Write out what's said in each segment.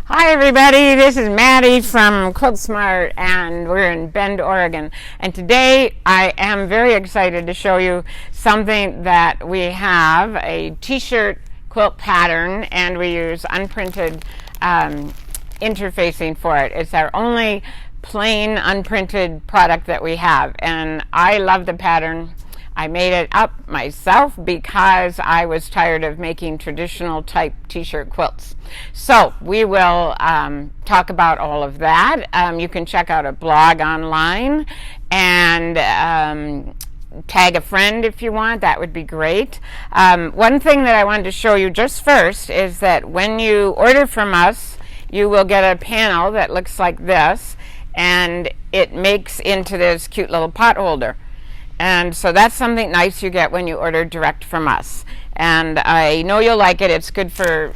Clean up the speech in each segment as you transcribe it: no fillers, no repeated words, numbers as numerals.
Hi everybody, this is Maddie from Quiltsmart and we're in Bend, Oregon. And today I am very excited to show you something that we have, a t-shirt quilt pattern, and we use unprinted interfacing for it. It's our only plain unprinted product that we have, and I love the pattern. I made it up myself because I was tired of making traditional type t-shirt quilts. So we will talk about all of that. You can check out a blog online and tag a friend if you want. That would be great. One thing that I wanted to show you just first is that when you order from us, you will get a panel that looks like this, and it makes into this cute little pot holder. And so that's something nice you get when you order direct from us. And I know you'll like it. It's good for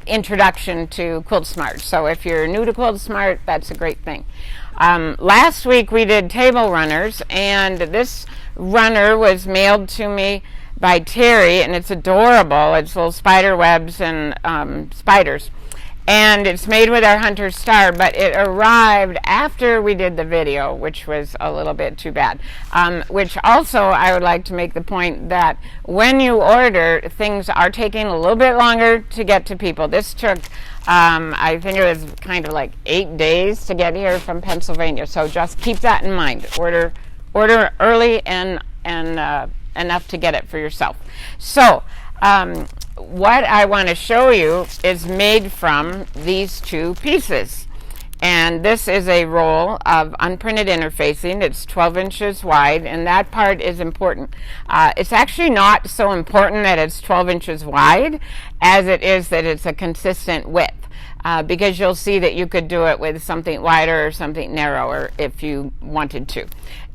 introduction to Quiltsmart. So if you're new to Quiltsmart, that's a great thing. Last week we did table runners, and this runner was mailed to me by Terry, and it's adorable. It's little spider webs and spiders. And it's made with our Hunter Star, but it arrived after we did the video, which was a little bit too bad. Which also, I would like to make the point that when you order, things are taking a little bit longer to get to people. This took, I think it was kind of like 8 days to get here from Pennsylvania. So just keep that in mind. Order early and enough to get it for yourself. So, what I want to show you is made from these two pieces, and this is a roll of unprinted interfacing. It's 12 inches wide, and that part is important. It's actually not so important that it's 12 inches wide as it is that it's a consistent width, because you'll see that you could do it with something wider or something narrower if you wanted to.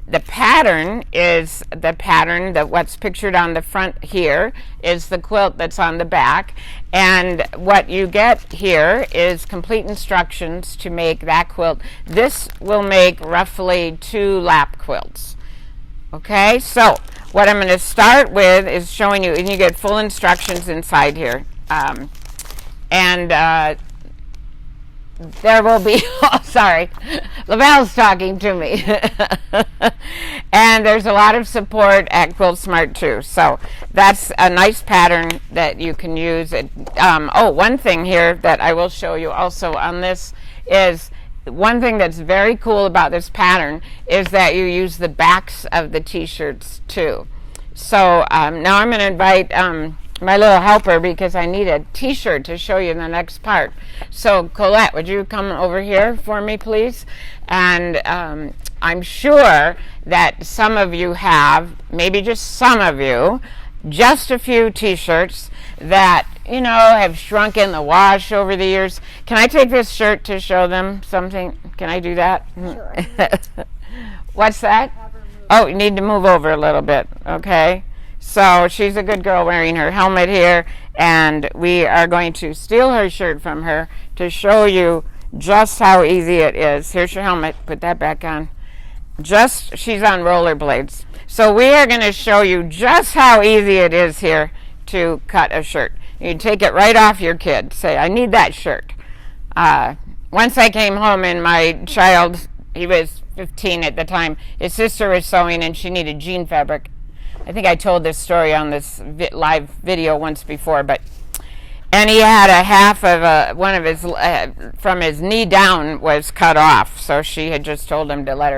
The pattern is the pattern that what's pictured on the front here is the quilt that's on the back, and what you get here is complete instructions to make that quilt. This will make roughly 2 lap quilts. Okay, so what I'm going to start with is showing you, and you get full instructions inside here, there will be, oh, sorry, Lavelle's talking to me. And there's a lot of support at Quiltsmart too. So that's a nice pattern that you can use. One thing here that I will show you also on this is, one thing that's very cool about this pattern is that you use the backs of the t-shirts too. So now I'm going to invite my little helper, because I need a t-shirt to show you in the next part. So Colette, would you come over here for me, please? And I'm sure that some of you have, maybe just some of you, just a few t-shirts that, you know, have shrunk in the wash over the years. Can I take this shirt to show them something? Can I do that? Sure. What's that? Oh, you need to move over a little bit, okay? So she's a good girl wearing her helmet here, and we are going to steal her shirt from her to show you just how easy it is. Here's your helmet. Put that back on. She's on rollerblades. So we are going to show you just how easy it is here to cut a shirt. You take it right off your kid. Say, I need that shirt. Once I came home and my child, he was 15 at the time, his sister was sewing and she needed jean fabric. I think I told this story on this live video once before, and he had a half of one of his, from his knee down was cut off, so she had just told him to let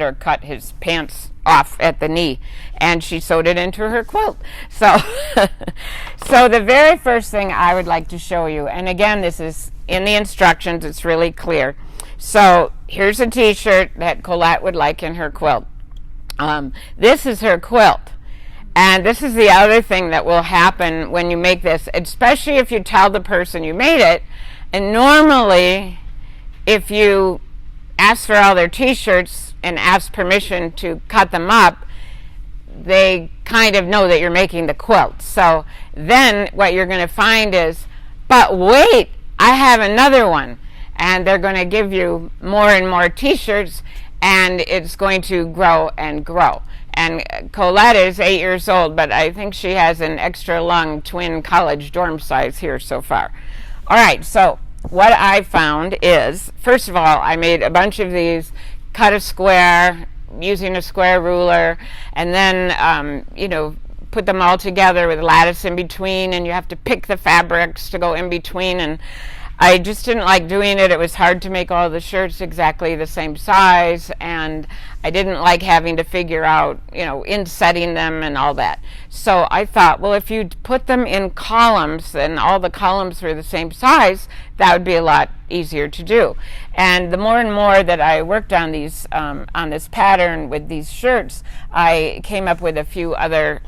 her cut his pants off at the knee, and she sewed it into her quilt. So, so the very first thing I would like to show you, and again, this is in the instructions, it's really clear. So here's a t-shirt that Colette would like in her quilt. This is her quilt, and this is the other thing that will happen when you make this, especially if you tell the person you made it. And normally, if you ask for all their t-shirts and ask permission to cut them up, they kind of know that you're making the quilt. So then what you're going to find is, but wait, I have another one, and they're going to give you more and more t-shirts, and it's going to grow and grow. And Colette is 8 years old, but I think she has an extra long twin college dorm size here so far. All right, so what I found is, first of all, I made a bunch of these, cut a square using a square ruler, and then, put them all together with lattice in between, and you have to pick the fabrics to go in between, and I just didn't like doing it. It was hard to make all the shirts exactly the same size, and I didn't like having to figure out, insetting them and all that. So I thought, well, if you put them in columns and all the columns were the same size, that would be a lot easier to do. And the more and more that I worked on these, on this pattern with these shirts, I came up with a few other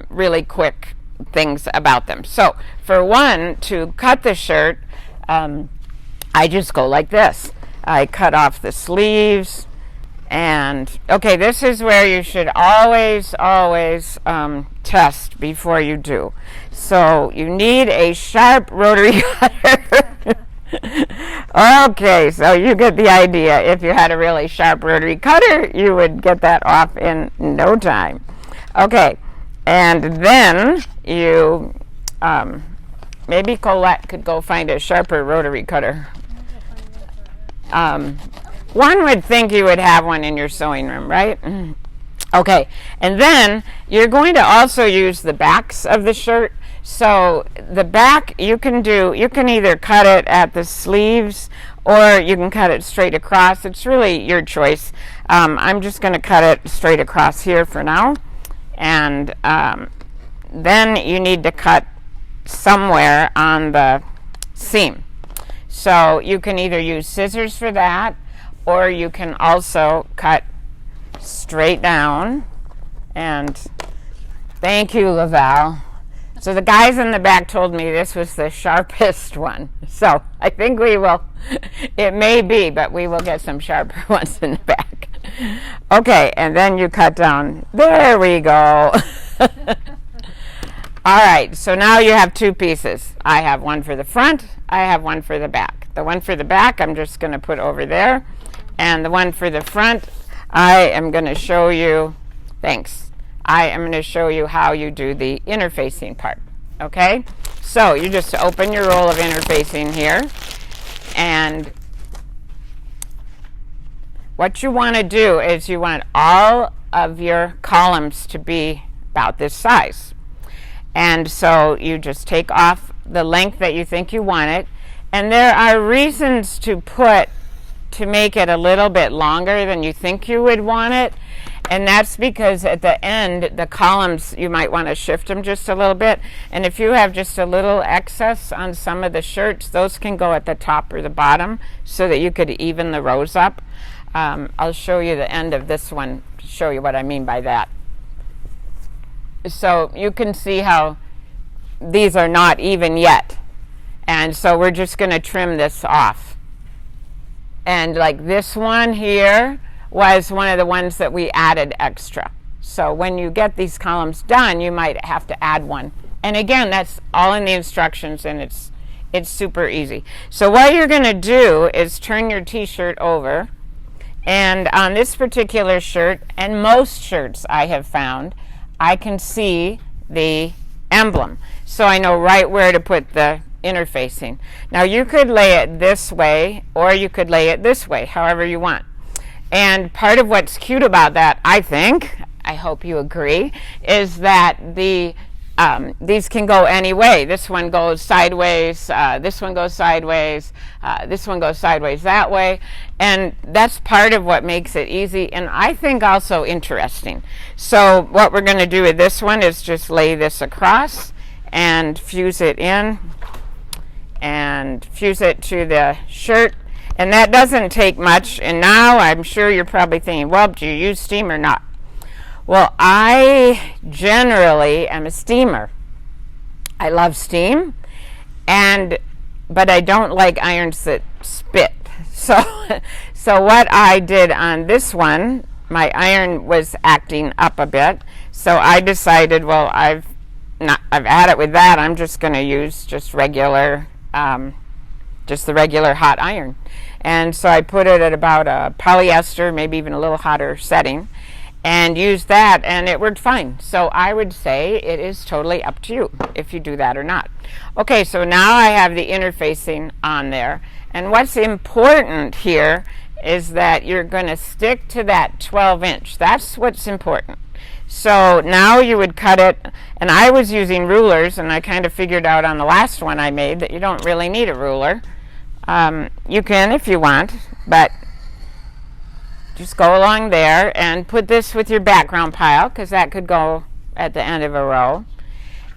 really quick things about them. So for one, to cut the shirt, I just go like this. I cut off the sleeves, and okay, this is where you should always test before you do. So you need a sharp rotary cutter. Okay, so you get the idea. If you had a really sharp rotary cutter, you would get that off in no time. Okay, and then you maybe Colette could go find a sharper rotary cutter. One would think you would have one in your sewing room, right? Okay, and then you're going to also use the backs of the shirt. So the back you can either cut it at the sleeves or you can cut it straight across. It's really your choice. I'm just going to cut it straight across here for now. And then you need to cut somewhere on the seam. So you can either use scissors for that, or you can also cut straight down. And thank you, Laval. So the guys in the back told me this was the sharpest one. So I think we will, it may be, but we will get some sharper ones in the back. Okay, and then you cut down. There we go. All right, so now you have two pieces. I have one for the front, I have one for the back. The one for the back I'm just going to put over there, and the one for the front I am going to show you, thanks, I am going to show you how you do the interfacing part, okay? So you just open your roll of interfacing here, and what you want to do is you want all of your columns to be about this size. And so you just take off the length that you think you want it. And there are reasons to make it a little bit longer than you think you would want it. And that's because at the end, the columns, you might want to shift them just a little bit. And if you have just a little excess on some of the shirts, those can go at the top or the bottom so that you could even the rows up. I'll show you the end of this one to show you what I mean by that. So you can see how these are not even yet. And so we're just going to trim this off. And like this one here was one of the ones that we added extra. So when you get these columns done, you might have to add one. And again, that's all in the instructions, and it's super easy. So what you're going to do is turn your t-shirt over. And on this particular shirt, and most shirts I have found, I can see the emblem. So I know right where to put the interfacing. Now you could lay it this way, or you could lay it this way, however you want. And part of what's cute about that, I think, I hope you agree, is that these can go any way. This one goes sideways, this one goes sideways, this one goes sideways that way. And that's part of what makes it easy, and I think also interesting. So what we're going to do with this one is just lay this across and fuse it in and fuse it to the shirt. And that doesn't take much. And now I'm sure you're probably thinking, well, do you use steam or not? Well, I generally am a steamer. I love steam, but I don't like irons that spit. So what I did on this one, my iron was acting up a bit. So I decided, well, I've had it with that. I'm just going to use just the regular hot iron. And so I put it at about a polyester, maybe even a little hotter setting. and used that, and it worked fine. So I would say it is totally up to you if you do that or not. Okay, so now I have the interfacing on there, and what's important here is that you're going to stick to that 12-inch. That's what's important. So now you would cut it, and I was using rulers, and I kind of figured out on the last one I made that you don't really need a ruler. You can if you want, but just go along there and put this with your background pile, because that could go at the end of a row.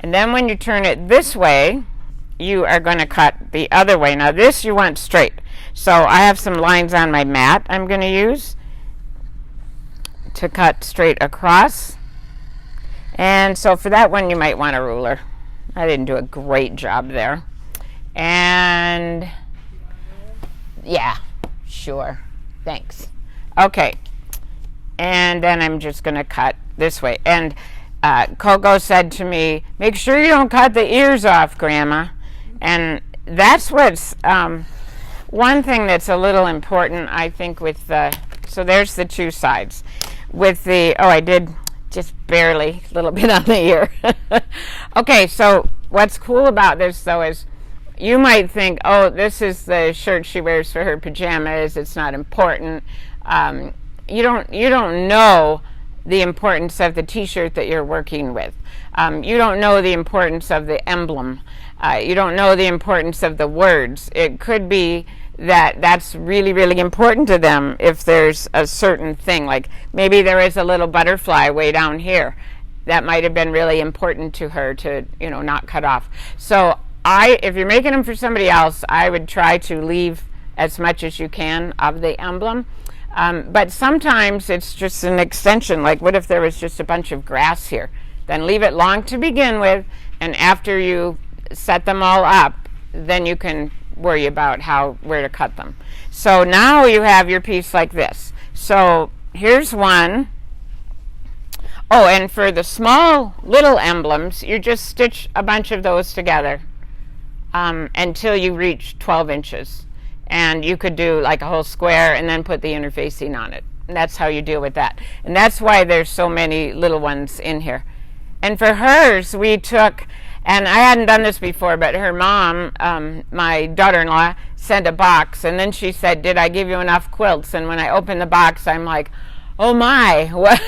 And then when you turn it this way, you are going to cut the other way. Now this you want straight. So I have some lines on my mat I'm going to use to cut straight across. And so for that one you might want a ruler. I didn't do a great job there. And yeah, sure. Thanks. Okay, and then I'm just going to cut this way. And Coco said to me, make sure you don't cut the ears off, Grandma. And that's what's one thing that's a little important, I think, with the, so there's the two sides. With the, oh, I did just barely, a little bit on the ear. Okay, so what's cool about this, though, is you might think, oh, this is the shirt she wears for her pajamas, it's not important. You don't know the importance of the t-shirt that you're working with. You don't know the importance of the emblem. You don't know the importance of the words. It could be that that's really, really important to them if there's a certain thing, like maybe there is a little butterfly way down here. That might have been really important to her to, you know, not cut off. So if you're making them for somebody else, I would try to leave as much as you can of the emblem. But sometimes it's just an extension. Like, what if there was just a bunch of grass here? Then leave it long to begin with, and after you set them all up, then you can worry about where to cut them. So now you have your piece like this. So here's one. Oh, and for the small little emblems, you just stitch a bunch of those together until you reach 12 inches. And you could do like a whole square and then put the interfacing on it. And that's how you deal with that. And that's why there's so many little ones in here. And for hers, we took, and I hadn't done this before, but her mom, my daughter-in-law, sent a box. And then she said, did I give you enough quilts? And when I opened the box, I'm like, oh my. What?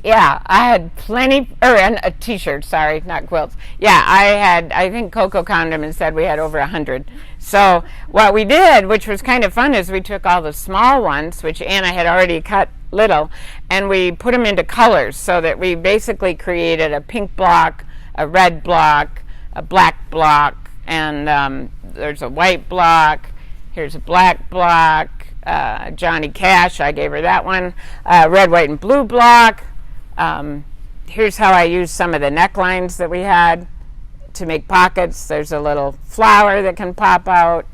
Yeah, I had plenty, a t-shirt, sorry, not quilts. Yeah, I think Coco counted them and said we had over 100. So what we did, which was kind of fun, is we took all the small ones, which Anna had already cut little, and we put them into colors so that we basically created a pink block, a red block, a black block, and there's a white block, here's a black block, Johnny Cash, I gave her that one, red, white, and blue block. Here's how I used some of the necklines that we had to make pockets. There's a little flower that can pop out.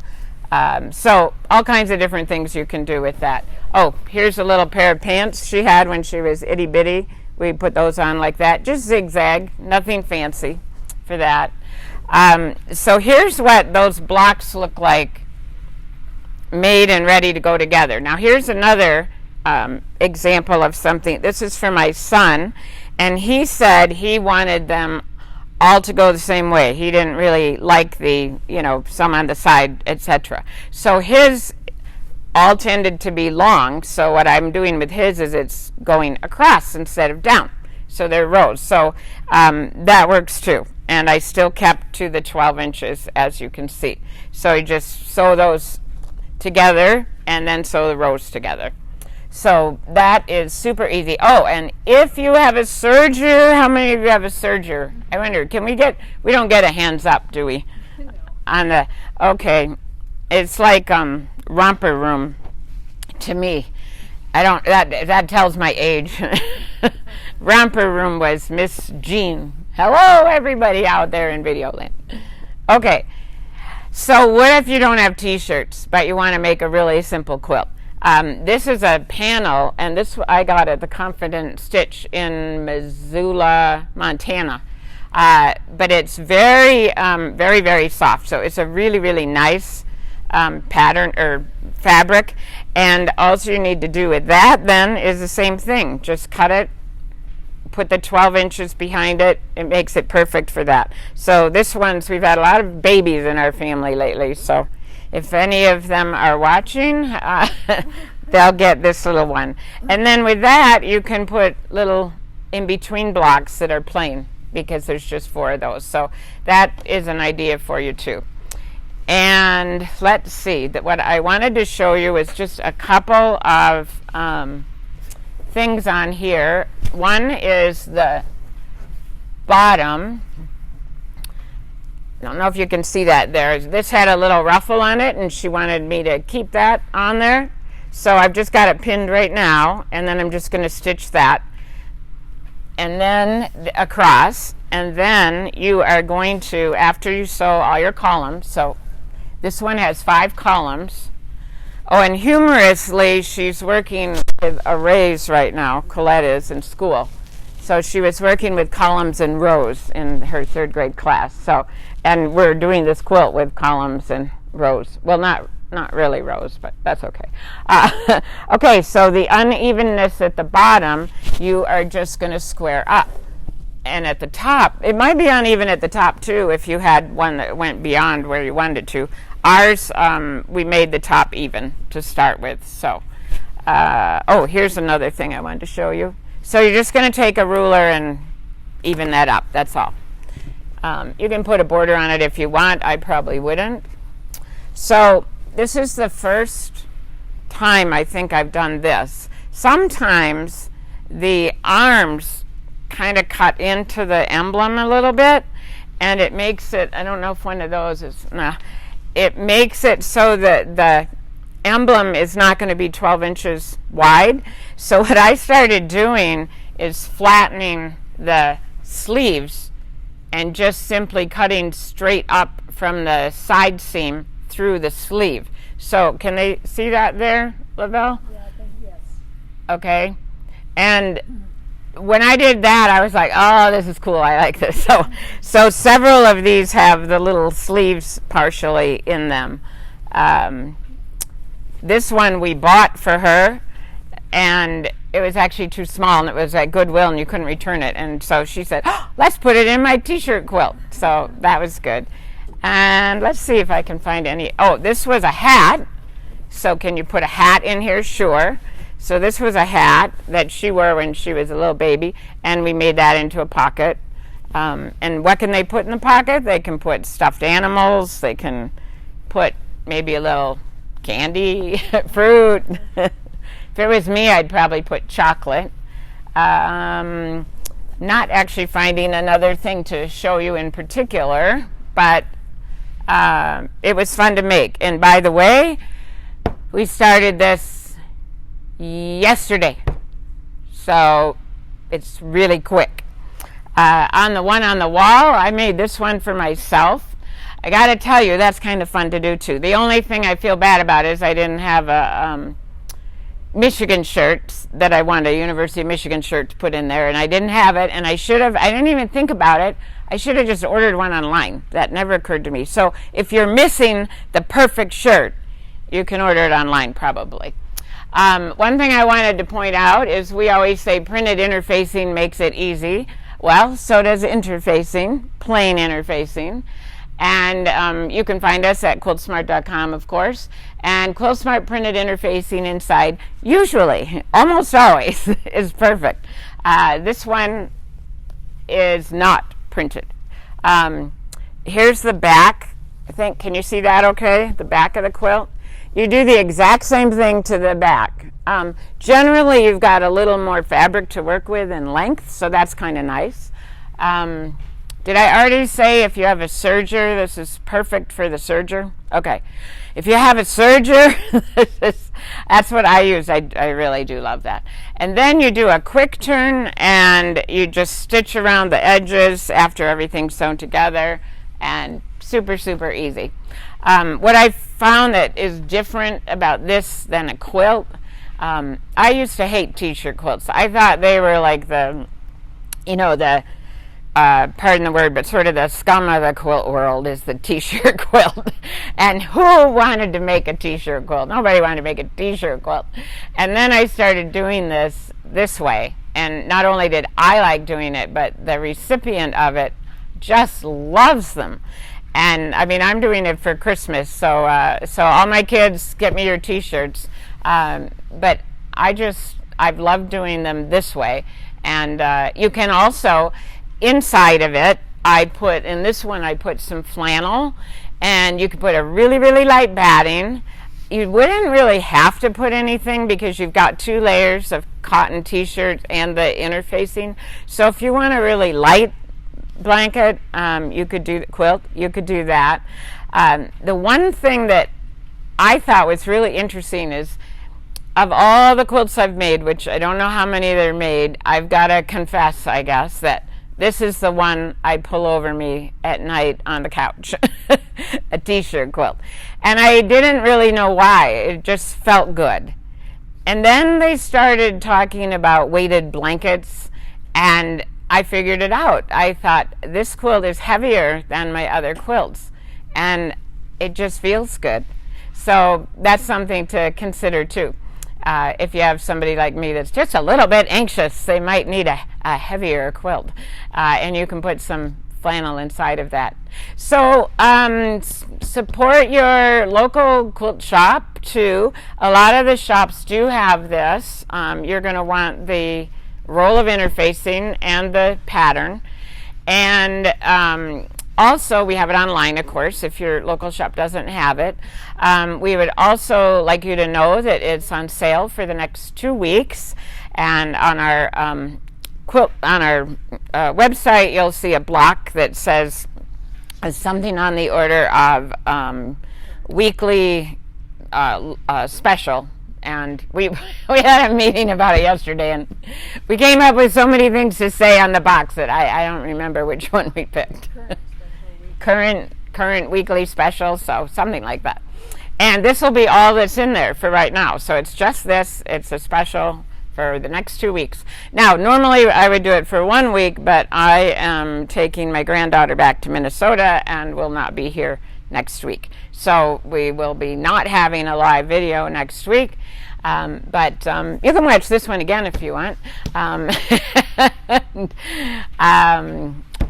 So all kinds of different things you can do with that. Oh, here's a little pair of pants she had when she was itty bitty. We put those on like that, just zigzag, nothing fancy for that. So here's what those blocks look like made and ready to go together. Now here's another example of something. This is for my son, and he said he wanted them all to go the same way. He didn't really like the, some on the side, etc. So his all tended to be long, so what I'm doing with his is it's going across instead of down. So they're rows. So that works too. And I still kept to the 12 inches, as you can see. So you just sew those together and then sew the rows together. So that is super easy. Oh, and if you have a serger, how many of you have a serger? I wonder, we don't get a hands up, do we? No. Okay. It's like romper room to me. That tells my age. Romper room was Miss Jean. Hello, everybody out there in video land. Okay. So what if you don't have t-shirts, but you want to make a really simple quilt? This is a panel, and this I got at the Confident Stitch in Missoula, Montana. But it's very, very, very soft. So it's a really, really nice pattern or fabric, and all you need to do with that then is the same thing. Just cut it, put the 12 inches behind it. It makes it perfect for that. So this one's, we've had a lot of babies in our family lately, so if any of them are watching, they'll get this little one. And then with that, you can put little in-between blocks that are plain, because there's just 4 of those. So that is an idea for you too. And let's see, that what I wanted to show you is just a couple of things on here. One is the bottom. I don't know if you can see that there. This had a little ruffle on it, and she wanted me to keep that on there. So I've just got it pinned right now, and then I'm just going to stitch that. And then across, and then you are going to, after you sew all your columns, so this one has 5 columns. Oh, and humorously, she's working with arrays right now. Colette is in school. So she was working with columns and rows in her 3rd grade class. So, and we're doing this quilt with columns and rows. Well, not really rows, but that's okay. Okay, so the unevenness at the bottom, you are just going to square up. And at the top, it might be uneven at the top too if you had one that went beyond where you wanted it to. Ours, we made the top even to start with. So, oh, here's another thing I wanted to show you. So you're just going to take a ruler and even that up. That's all. You can put a border on it if you want. I probably wouldn't. So this is the first time I think I've done this. Sometimes the arms kind of cut into the emblem a little bit, and it makes it, I don't know if one of those is, nah, it makes it so that the emblem is not going to be 12 inches wide. So what I started doing is flattening the sleeves and just simply cutting straight up from the side seam through the sleeve. So can they see that there, Lavelle? Yeah, I think yes. Okay. And when I did that, I was like, oh, this is cool. I like this. So several of these have the little sleeves partially in them. This one we bought for her, and it was actually too small, and it was at Goodwill, and you couldn't return it. And so she said, oh, let's put it in my t-shirt quilt. So that was good. And let's see if I can find any. Oh, this was a hat. So can you put a hat in here? Sure. So this was a hat that she wore when she was a little baby, and we made that into a pocket. And what can they put in the pocket? They can put stuffed animals. They can put maybe a little candy, fruit. If it was me, I'd probably put chocolate. Not actually finding another thing to show you in particular, but it was fun to make. And by the way, we started this yesterday, so it's really quick. On the one on the wall, I made this one for myself. I gotta tell you, that's kind of fun to do too. The only thing I feel bad about is I didn't have a Michigan shirt that I wanted, a University of Michigan shirt to put in there, and I didn't have it, and I didn't even think about it. I should have just ordered one online. That never occurred to me. So if you're missing the perfect shirt, you can order it online probably. One thing I wanted to point out is we always say printed interfacing makes it easy. Well, so does interfacing, plain interfacing. And you can find us at Quiltsmart.com, of course. And Quiltsmart printed interfacing inside, usually, almost always, is perfect. This one is not printed. Here's the back. I think, can you see that okay? The back of the quilt. You do the exact same thing to the back. Generally, you've got a little more fabric to work with in length, so that's kind of nice. Did I already say if you have a serger, this is perfect for the serger? Okay. If you have a serger, that's what I use. I really do love that. And then you do a quick turn, and you just stitch around the edges after everything's sewn together, and super, super easy. What I found that is different about this than a quilt, I used to hate t-shirt quilts. I thought they were like the pardon the word, but sort of the scum of the quilt world is the t-shirt quilt. And who wanted to make a t-shirt quilt? Nobody wanted to make a t-shirt quilt. And then I started doing this way. And not only did I like doing it, but the recipient of it just loves them. And I mean, I'm doing it for Christmas, so all my kids, get me your t-shirts. But I've loved doing them this way. And you can also, inside of it, in this one I put some flannel, and you could put a really, really light batting. You wouldn't really have to put anything because you've got 2 layers of cotton t-shirts and the interfacing. So if you want a really light blanket, you could do quilt, you could do that. The one thing that I thought was really interesting is, of all the quilts I've made, which I don't know how many there made, I've got to confess, I guess, that this is the one I pull over me at night on the couch, a t-shirt quilt. And I didn't really know why. It just felt good. And then they started talking about weighted blankets, and I figured it out. I thought, this quilt is heavier than my other quilts, and it just feels good. So that's something to consider too. If you have somebody like me that's just a little bit anxious, they might need a heavier quilt. And you can put some flannel inside of that. So support your local quilt shop too. A lot of the shops do have this. You're going to want the roll of interfacing and the pattern. And also, we have it online, of course, if your local shop doesn't have it. We would also like you to know that it's on sale for the next 2 weeks. And on our website, you'll see a block that says something on the order of weekly special. And we had a meeting about it yesterday, and we came up with so many things to say on the box that I don't remember which one we picked. Current weekly special, so something like that. And this will be all that's in there for right now. So it's just this. It's a special for the next 2 weeks. Now, normally I would do it for 1 week, but I am taking my granddaughter back to Minnesota and will not be here next week. So we will be not having a live video next week. But you can watch this one again if you want.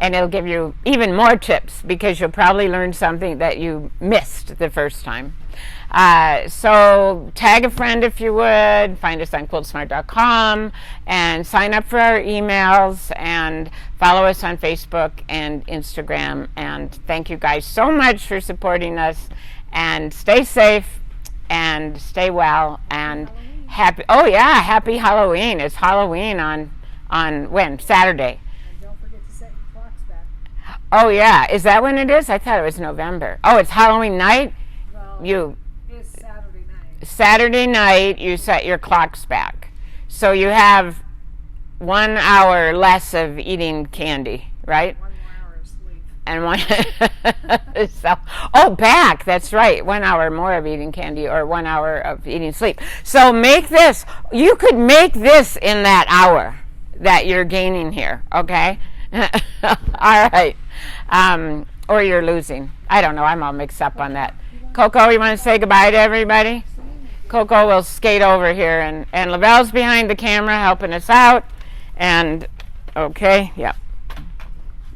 And it'll give you even more tips because you'll probably learn something that you missed the first time. So tag a friend if you would. Find us on Quiltsmart.com and sign up for our emails and follow us on Facebook and Instagram. And thank you guys so much for supporting us. And stay safe and stay well and happy. Oh yeah, happy Halloween! It's Halloween on when? Saturday. Oh yeah, is that when it is? I thought it was November. Oh, it's Halloween night? Well, it's Saturday night. Saturday night, you set your clocks back. So you have 1 hour less of eating candy, right? 1 more hour of sleep. And oh, back, that's right. 1 hour more of eating candy or 1 hour of eating sleep. So make this, you could make this in that hour that you're gaining here, okay? All right. Or you're losing. I don't know. I'm all mixed up on that. Coco, you want to say goodbye to everybody? Coco will skate over here, and Lavelle's behind the camera helping us out. And, okay, yeah.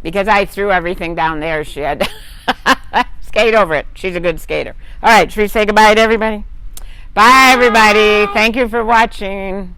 Because I threw everything down there, she had to skate over it. She's a good skater. All right, should we say goodbye to everybody? Bye, everybody. Thank you for watching.